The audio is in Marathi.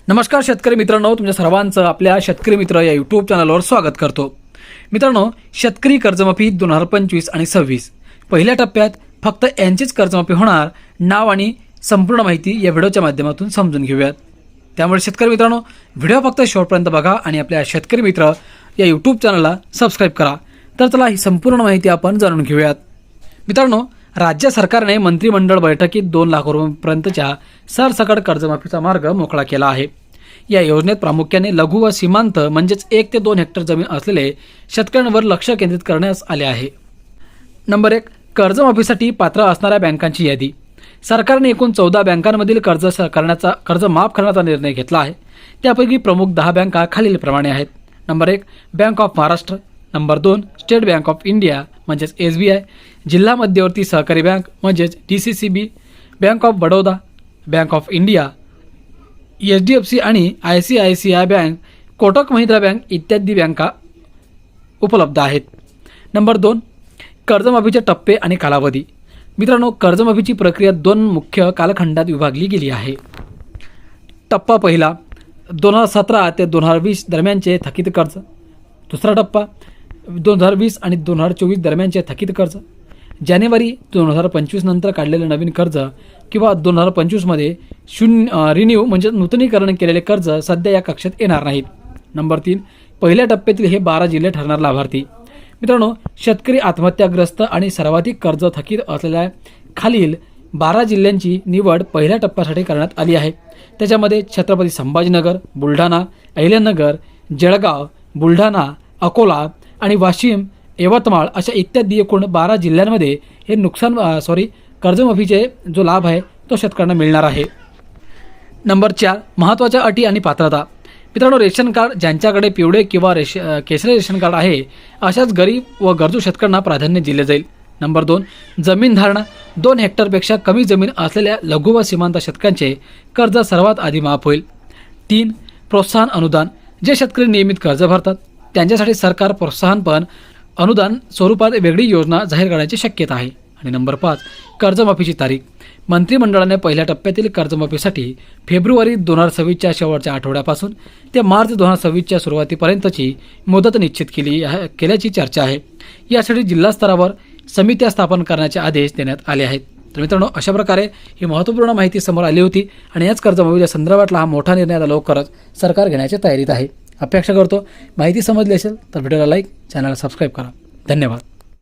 नमस्कार शेतकरी मित्रांनो, तुमच्या सर्वांचं आपल्या शेतकरी मित्र या यूट्यूब चॅनलवर स्वागत करतो। मित्रांनो, शेतकरी कर्जमाफी 2025 आणि 26 पहिल्या टप्प्यात फक्त यांचीच कर्जमाफी होणार, नाव आणि संपूर्ण माहिती या व्हिडिओच्या माध्यमातून समजून घेऊयात। त्यामुळे शेतकरी मित्रांनो, व्हिडिओ फक्त शेवटपर्यंत बघा आणि आपल्या शेतकरी मित्र या यूट्यूब चॅनलला सबस्क्राइब करा। तर चला ही संपूर्ण माहिती आपण जाणून घेऊयात। मित्रांनो, राज्य सरकारने मंत्रिमंडळ बैठकीत 2 लाख रुपयांपर्यंतच्या सरसकट कर्जमाफीचा मार्ग मोकळा केला आहे। या योजनेत प्रामुख्याने लघु व सीमांत म्हणजेच 1 ते 2 हेक्टर जमीन असलेले शेतकऱ्यांवर लक्ष केंद्रित करण्यास आले आहे। नंबर 1, कर्जमाफीसाठी पात्र असणाऱ्या बँकांची यादी। सरकारने एकूण 14 बँकांमधील कर्ज माफ करण्याचा निर्णय घेतला आहे। त्यापैकी प्रमुख 10 बँका खालीलप्रमाणे आहेत। Number 1, bank of Maharashtra. Number 2, state bank of India म्हणजेच SBI, जिल्हा मध्यवर्ती सहकारी बँक म्हणजेच DCCB, bank of Baroda, bank of India, HDFC आणि ICICI bank, Kotak Mahindra bank इत्यादी बँका उपलब्ध आहेत। नंबर 2, कर्जमाफीचे टप्पे आणि कालावधी। मित्रांनो, कर्जमाफीची प्रक्रिया 2 मुख्य कालखंडात विभागली गेली आहे। टप्पा पहिला 2017 ते 2020 दरम्यानचे थकीत कर्ज। दुसरा टप्पा 2020 आणि 2024 दरम्यानचे थकीत कर्ज। जानेवारी 2025 नंतर काढलेले नवीन कर्ज किंवा 2025 मध्ये रिन्यू म्हणजे नूतनीकरण केलेले कर्ज सध्या या कक्षेत येणार नाहीत। नंबर 3, पहिल्या टप्प्यातील हे 12 जिल्हे ठरणार लाभार्थी। मित्रांनो, शेतकरी आत्महत्याग्रस्त आणि सर्वाधिक कर्ज थकीत असलेल्या खालील 12 जिल्ह्यांची निवड पहिल्या टप्प्यासाठी करण्यात आली आहे। त्याच्यामध्ये छत्रपती संभाजीनगर, बुलढाणा, अहिल्यानगर, जळगाव, बुलढाणा, अकोला आणि वाशिम, यवतमाळ अशा इत्यादी एकूण 12 जिल्ह्यांमध्ये हे कर्जमाफीचे जो लाभ आहे तो शेतकऱ्यांना मिळणार आहे। नंबर 4, महत्त्वाच्या अटी आणि पात्रता। मित्रांनो, रेशन कार्ड ज्यांच्याकडे पिवळे किंवा केसरी रेशन कार्ड आहे अशाच गरीब व गरजू शेतकऱ्यांना प्राधान्य दिले जाईल। नंबर 2, जमीन धारणा। 2 हेक्टरपेक्षा कमी जमीन असलेल्या लघु व सीमांत शेतकऱ्यांचे कर्ज सर्वात आधी माफ होईल। 3, प्रोत्साहन अनुदान। जे शेतकरी नियमित कर्ज भरतात त्यांच्यासाठी सरकार प्रोत्साहनपण अनुदान स्वरूपात वेगळी योजना जाहीर करण्याची शक्यता आहे। आणि नंबर 5, कर्जमाफीची तारीख। मंत्रिमंडळाने पहिल्या टप्प्यातील कर्जमाफीसाठी फेब्रुवारी 2026च्या शेवटच्या आठवड्यापासून ते मार्च 2026च्या सुरुवातीपर्यंतची मुदत निश्चित केल्याची चर्चा आहे। यासाठी जिल्हा स्तरावर समित्या स्थापन करण्याचे आदेश देण्यात आले आहेत। तर मित्रांनो, अशा प्रकारे ही महत्त्वपूर्ण माहिती समोर आली होती आणि याच कर्जमाफीच्या संदर्भातला हा मोठा निर्णय आता लवकरच सरकार घेण्याच्या तयारीत आहे। अपेक्षा करतो माहिती समजली असेल तर व्हिडिओला लाईक, चॅनलला सबस्क्राईब करा। धन्यवाद।